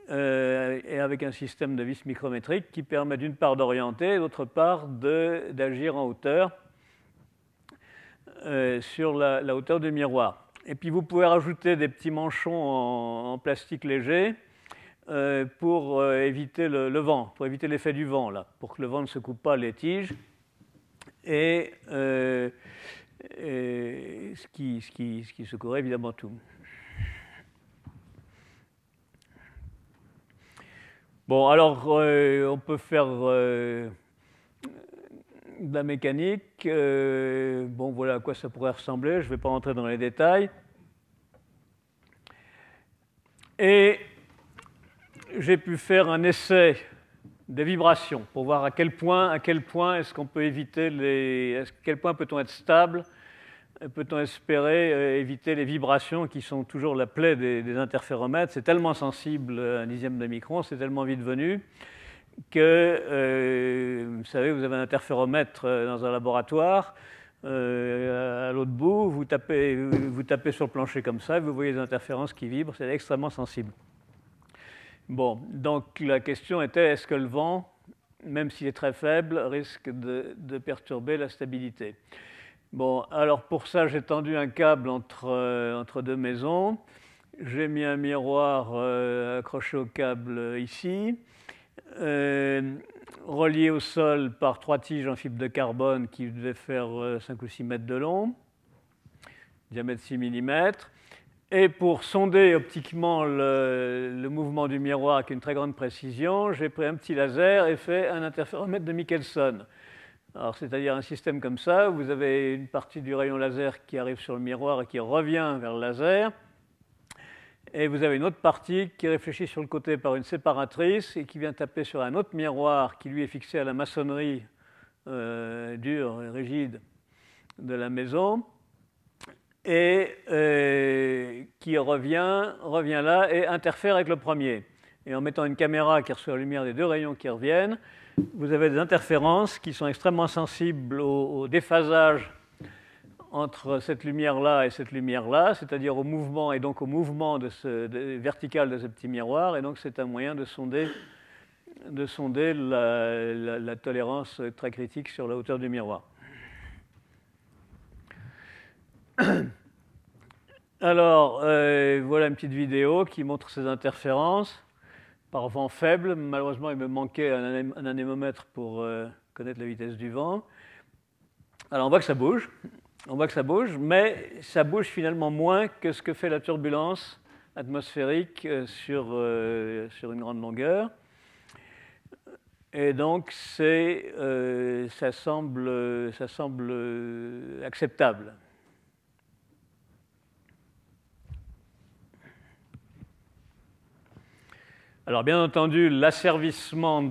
et avec un système de vis micrométrique qui permet d'une part d'orienter, et d'autre part d'agir en hauteur sur la hauteur du miroir. Et puis vous pouvez rajouter des petits manchons en plastique léger pour éviter le vent, pour éviter l'effet du vent, là, pour que le vent ne se coupe pas les tiges. Et ce qui secourait évidemment tout. Bon, alors on peut faire de la mécanique. Bon, voilà à quoi ça pourrait ressembler. Je ne vais pas rentrer dans les détails. Et j'ai pu faire un essai de vibration pour voir à quel point est-ce qu'on peut éviter à quel point peut-on être stable, peut-on espérer éviter les vibrations qui sont toujours la plaie des interféromètres. C'est tellement sensible à un dixième de micron, c'est tellement vite venu que, vous savez, vous avez un interféromètre dans un laboratoire, à l'autre bout, vous tapez sur le plancher comme ça, et vous voyez les interférences qui vibrent, c'est extrêmement sensible. Bon, donc la question était, est-ce que le vent, même s'il est très faible, risque de perturber la stabilité? Bon, alors pour ça, j'ai tendu un câble entre deux maisons. J'ai mis un miroir accroché au câble ici, relié au sol par 3 tiges en fibre de carbone qui devaient faire 5 ou 6 mètres de long, diamètre 6 mm. Et pour sonder optiquement le mouvement du miroir avec une très grande précision, j'ai pris un petit laser et fait un interféromètre de Michelson. Alors, c'est-à-dire un système comme ça, où vous avez une partie du rayon laser qui arrive sur le miroir et qui revient vers le laser. Et vous avez une autre partie qui réfléchit sur le côté par une séparatrice et qui vient taper sur un autre miroir qui, lui, est fixé à la maçonnerie dure et rigide de la maison. Et qui revient là et interfère avec le premier. Et en mettant une caméra qui reçoit la lumière des deux rayons qui reviennent, vous avez des interférences qui sont extrêmement sensibles au déphasage entre cette lumière-là et cette lumière-là, c'est-à-dire au mouvement et donc au mouvement vertical de ce petit miroir. Et donc c'est un moyen de sonder la tolérance très critique sur la hauteur du miroir. Alors, voilà une petite vidéo qui montre ces interférences. par vent faible. Malheureusement, il me manquait un anémomètre pour connaître la vitesse du vent. Alors on voit que ça bouge. On voit que ça bouge, mais ça bouge finalement moins que ce que fait la turbulence atmosphérique sur une grande longueur. Et donc, ça semble acceptable. Alors, bien entendu, l'asservissement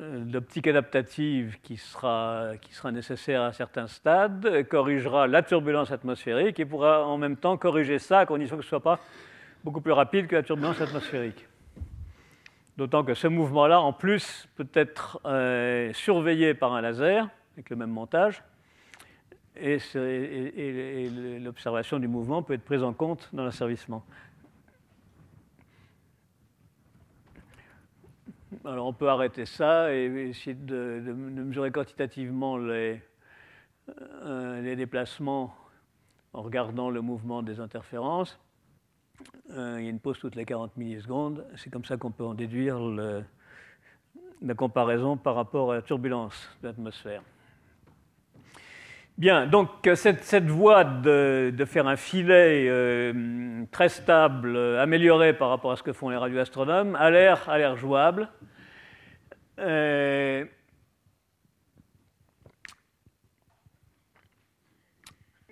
d'optique adaptative qui sera nécessaire à certains stades corrigera la turbulence atmosphérique et pourra en même temps corriger ça à condition que ce ne soit pas beaucoup plus rapide que la turbulence atmosphérique. D'autant que ce mouvement-là, en plus, peut être surveillé par un laser, avec le même montage, et l'observation du mouvement peut être prise en compte dans l'asservissement. Alors on peut arrêter ça et essayer de mesurer quantitativement les déplacements en regardant le mouvement des interférences. Il y a une pause toutes les 40 millisecondes. C'est comme ça qu'on peut en déduire la comparaison par rapport à la turbulence de l'atmosphère. Bien, donc cette voie de faire un filet très stable, amélioré par rapport à ce que font les radioastronomes, a l'air jouable.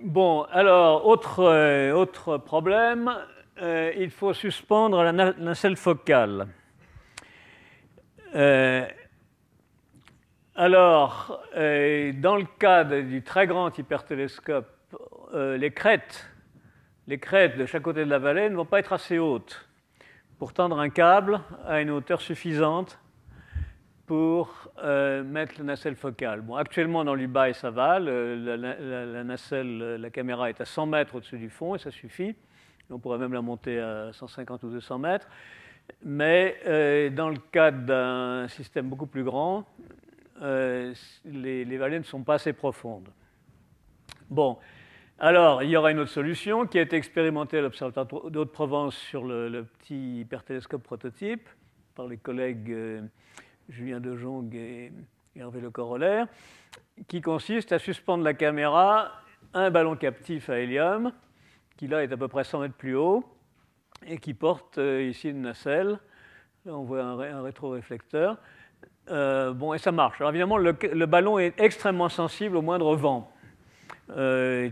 Bon, alors, autre problème, il faut suspendre la nacelle focale. Alors, dans le cas du très grand hypertélescope, les crêtes de chaque côté de la vallée ne vont pas être assez hautes pour tendre un câble à une hauteur suffisante pour mettre la nacelle focale. Bon, actuellement, dans l'Ubaï, ça va. La nacelle, la caméra est à 100 mètres au-dessus du fond et ça suffit. On pourrait même la monter à 150 ou 200 mètres. Mais dans le cas d'un système beaucoup plus grand, les vallées ne sont pas assez profondes. Bon, alors il y aura une autre solution qui a été expérimentée à l'Observatoire d'Haute-Provence sur le petit hypertélescope prototype par les collègues Julien De Jong et Hervé Le Corollaire, qui consiste à suspendre la caméra à un ballon captif à hélium, qui là est à peu près 100 mètres plus haut, et qui porte ici une nacelle. Là, on voit un rétroréflecteur. Bon, et ça marche. Alors évidemment, le ballon est extrêmement sensible au moindre vent.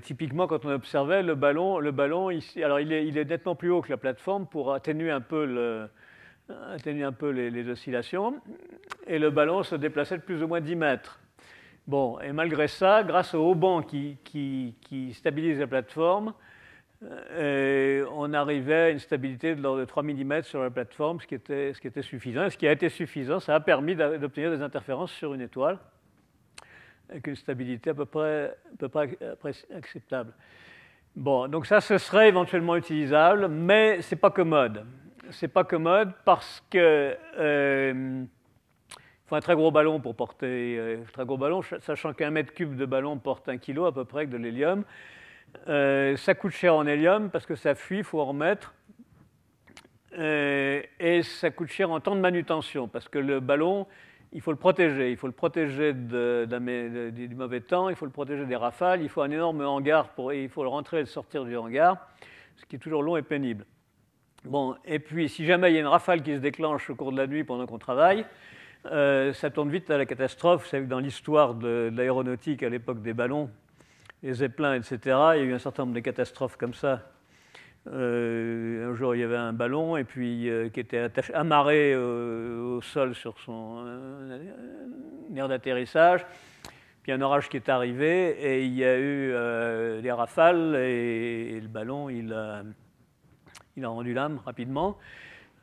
Typiquement, quand on observait le ballon ici, alors il est nettement plus haut que la plateforme pour atténuer un peu les oscillations, et le ballon se déplaçait de plus ou moins 10 mètres. Bon, et malgré ça, grâce au haut banc qui stabilise la plateforme, on arrivait à une stabilité de l'ordre de 3 mm sur la plateforme, ce qui était suffisant. Et ce qui a été suffisant, ça a permis d'obtenir des interférences sur une étoile avec une stabilité à peu près acceptable. Bon, donc ça, ce serait éventuellement utilisable, mais ce n'est pas commode. C'est pas commode parce que faut un très gros ballon pour porter très gros ballon, sachant qu'un mètre cube de ballon porte 1 kg à peu près avec de l'hélium. Ça coûte cher en hélium parce que ça fuit, il faut en remettre. Et ça coûte cher en temps de manutention parce que le ballon, il faut le protéger. Il faut le protéger du mauvais temps, il faut le protéger des rafales, il faut un énorme hangar, il faut le rentrer et le sortir du hangar, ce qui est toujours long et pénible. Bon, et puis si jamais il y a une rafale qui se déclenche au cours de la nuit pendant qu'on travaille, ça tourne vite à la catastrophe. Vous savez que dans l'histoire de l'aéronautique à l'époque des ballons, les zeppelins, etc., il y a eu un certain nombre de catastrophes comme ça. Un jour, il y avait un ballon et puis, qui était amarré au sol sur son aire d'atterrissage. Puis un orage qui est arrivé et il y a eu des rafales et le ballon, il a rendu l'âme rapidement,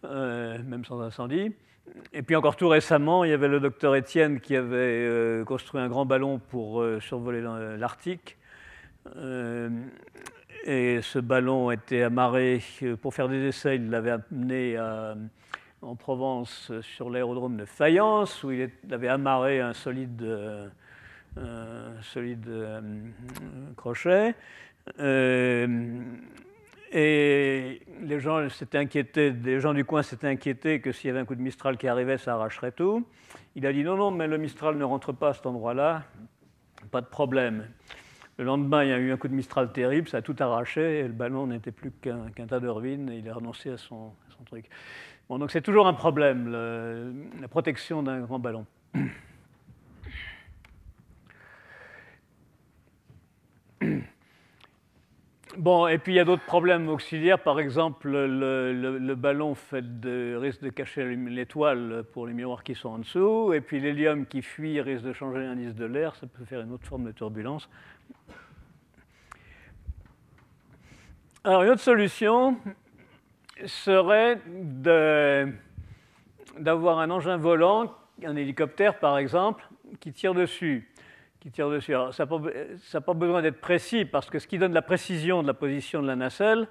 même sans incendie. Et puis encore tout récemment, il y avait le docteur Étienne qui avait construit un grand ballon pour survoler l'Arctique. Et ce ballon était amarré pour faire des essais. Il l'avait amené en Provence sur l'aérodrome de Fayence, où il avait amarré un solide crochet. Et les gens du coin s'étaient inquiétés que s'il y avait un coup de Mistral qui arrivait, ça arracherait tout. Il a dit non, non, mais le Mistral ne rentre pas à cet endroit-là, pas de problème. Le lendemain, il y a eu un coup de Mistral terrible, ça a tout arraché, et le ballon n'était plus qu'un tas de ruines, et il a renoncé à son truc. Bon, donc c'est toujours un problème, la protection d'un grand ballon. Bon, et puis il y a d'autres problèmes auxiliaires. Par exemple, le ballon risque de cacher l'étoile pour les miroirs qui sont en dessous. Et puis l'hélium qui fuit risque de changer l'indice de l'air. Ça peut faire une autre forme de turbulence. Alors, une autre solution serait d'avoir un engin volant, un hélicoptère par exemple, qui tire dessus. Alors, ça n'a pas besoin d'être précis, parce que ce qui donne la précision de la position de la nacelle,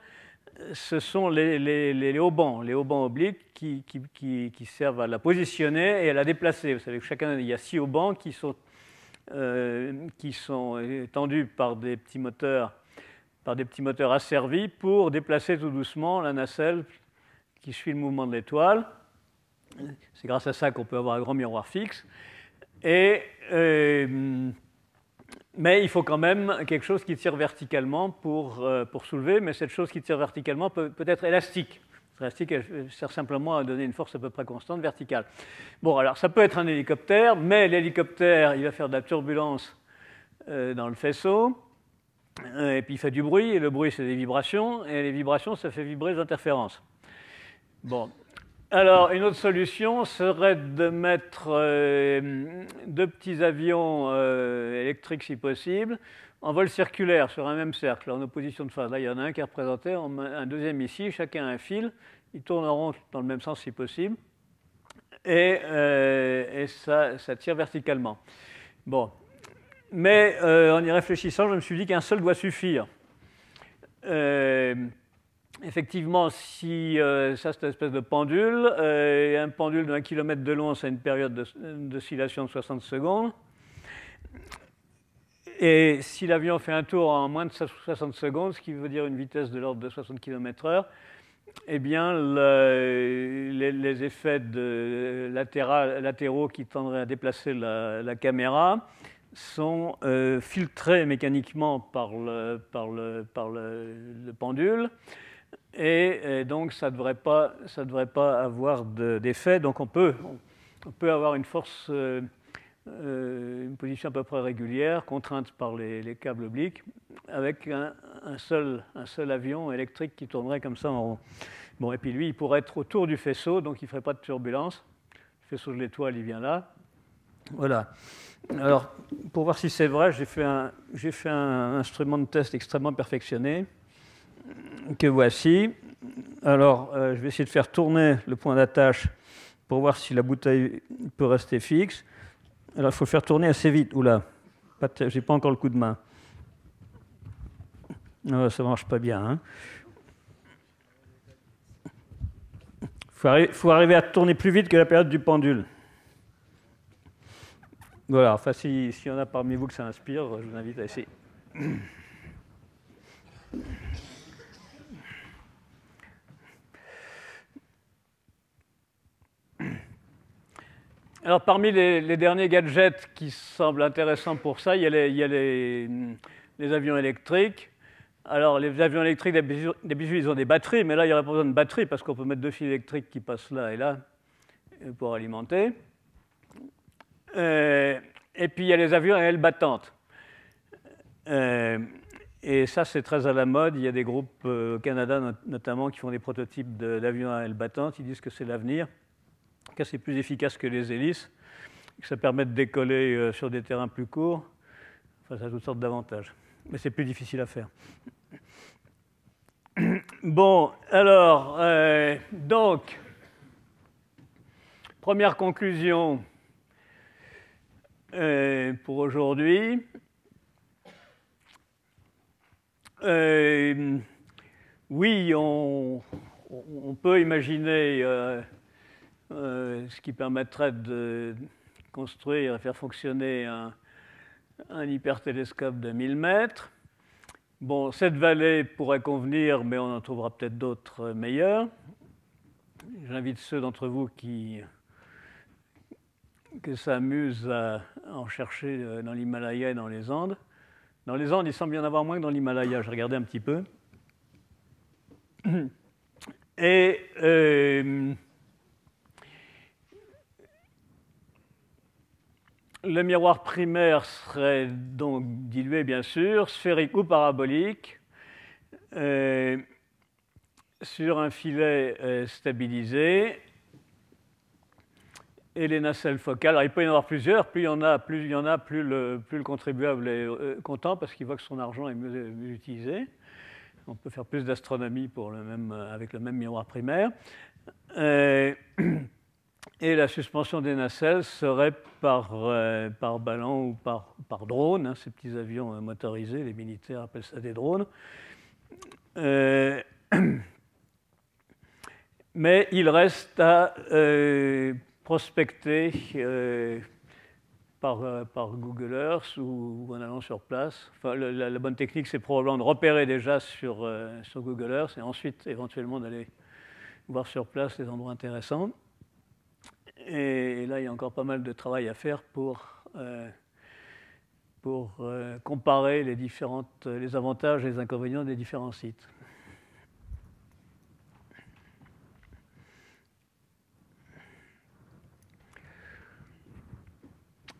ce sont les haubans obliques qui servent à la positionner et à la déplacer. Vous savez que il y a 6 haubans qui sont tendus par des petits moteurs asservis pour déplacer tout doucement la nacelle qui suit le mouvement de l'étoile. C'est grâce à ça qu'on peut avoir un grand miroir fixe. Mais il faut quand même quelque chose qui tire verticalement pour soulever, mais cette chose qui tire verticalement peut être élastique. L'élastique, elle sert simplement à donner une force à peu près constante verticale. Bon, alors ça peut être un hélicoptère, mais l'hélicoptère, il va faire de la turbulence dans le faisceau, et puis il fait du bruit, et le bruit, c'est des vibrations, et les vibrations, ça fait vibrer les interférences. Bon. Alors, une autre solution serait de mettre 2 petits avions électriques, si possible, en vol circulaire sur un même cercle, en opposition de phase. Là, il y en a un qui est représenté, un deuxième ici, chacun a un fil, ils tournent en rond dans le même sens, si possible, et ça tire verticalement. Bon. Mais en y réfléchissant, je me suis dit qu'un seul doit suffire. Effectivement, si ça c'est une espèce de pendule, un pendule d'1 km de long, c'est une période d'oscillation de 60 secondes. Et si l'avion fait un tour en moins de 60 secondes, ce qui veut dire une vitesse de l'ordre de 60 km/h, eh bien, les effets latéraux qui tendraient à déplacer la caméra sont filtrés mécaniquement par le pendule. Et donc, ça ne devrait pas avoir d'effet. Donc, on peut avoir une force, une position à peu près régulière, contrainte par les câbles obliques, avec un seul avion électrique qui tournerait comme ça en rond. Bon, et puis lui, il pourrait être autour du faisceau, donc il ne ferait pas de turbulence. Le faisceau de l'étoile, il vient là. Voilà. Alors, pour voir si c'est vrai, j'ai fait un instrument de test extrêmement perfectionné, que voici. Alors, je vais essayer de faire tourner le point d'attache pour voir si la bouteille peut rester fixe. Alors, il faut le faire tourner assez vite. Oula, je n'ai pas encore le coup de main. Non, ça ne marche pas bien. Hein. Faut arriver à tourner plus vite que la période du pendule. Voilà, enfin, s'il y en a parmi vous que ça inspire, je vous invite à essayer. Alors, parmi les derniers gadgets qui semblent intéressants pour ça, il y a les avions électriques. Alors, les avions électriques, d'habitude, ils ont des batteries, mais là, il n'y aurait pas besoin de batterie parce qu'on peut mettre 2 fils électriques qui passent là et là pour alimenter. Et puis, il y a les avions à ailes battantes. Et ça, c'est très à la mode. Il y a des groupes au Canada, notamment, qui font des prototypes d'avions à ailes battantes. Ils disent que c'est l'avenir, que c'est plus efficace que les hélices, que ça permet de décoller sur des terrains plus courts. Enfin, ça a toutes sortes d'avantages. Mais c'est plus difficile à faire. Bon, alors, donc, première conclusion pour aujourd'hui. Oui, on peut imaginer ce qui permettrait de construire et faire fonctionner un hypertélescope de 1000 mètres, Bon, cette vallée pourrait convenir, mais on en trouvera peut-être d'autres meilleures. J'invite ceux d'entre vous qui s'amusent à en chercher dans l'Himalaya et dans les Andes. Dans les Andes, il semble y en avoir moins que dans l'Himalaya. J'ai regardé un petit peu. Et le miroir primaire serait donc dilué, bien sûr, sphérique ou parabolique, sur un filet stabilisé. Et les nacelles focales. Alors, il peut y en avoir plusieurs. Plus il y en a, plus le contribuable est content parce qu'il voit que son argent est mieux utilisé. On peut faire plus d'astronomie avec le même miroir primaire. Et la suspension des nacelles serait par ballon ou par drone, hein, ces petits avions motorisés, les militaires appellent ça des drones. Mais il reste à prospecter par Google Earth ou en allant sur place. Enfin, la bonne technique, c'est probablement de repérer déjà sur Google Earth et ensuite éventuellement d'aller voir sur place les endroits intéressants. Et là, il y a encore pas mal de travail à faire pour comparer les avantages et les inconvénients des différents sites.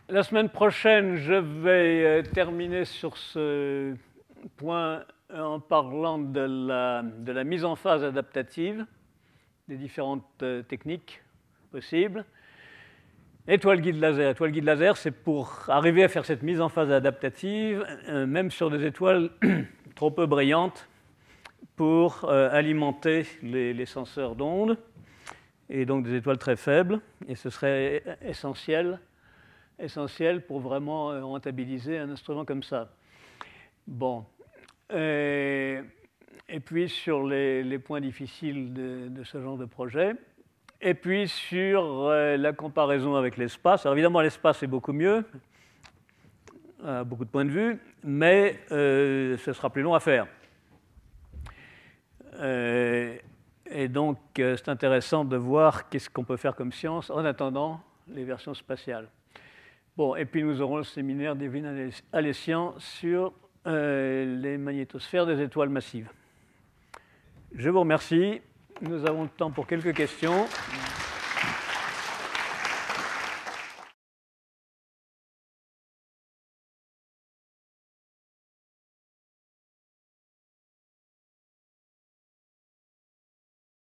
La semaine prochaine, je vais terminer sur ce point en parlant de la mise en phase adaptative, des différentes techniques possibles. Étoile guide laser. Étoile guide laser, c'est pour arriver à faire cette mise en phase adaptative, même sur des étoiles trop peu brillantes, pour alimenter les senseurs d'ondes, et donc des étoiles très faibles. Et ce serait essentiel pour vraiment rentabiliser un instrument comme ça. Bon. Et puis sur les points difficiles de ce genre de projet. Et puis sur la comparaison avec l'espace. Alors évidemment, l'espace est beaucoup mieux, à beaucoup de points de vue, mais ce sera plus long à faire. Et donc, c'est intéressant de voir qu'est-ce qu'on peut faire comme science en attendant les versions spatiales. Bon, et puis nous aurons le séminaire d'Evelyne Alessian sur les magnétosphères des étoiles massives. Je vous remercie. Nous avons le temps pour quelques questions.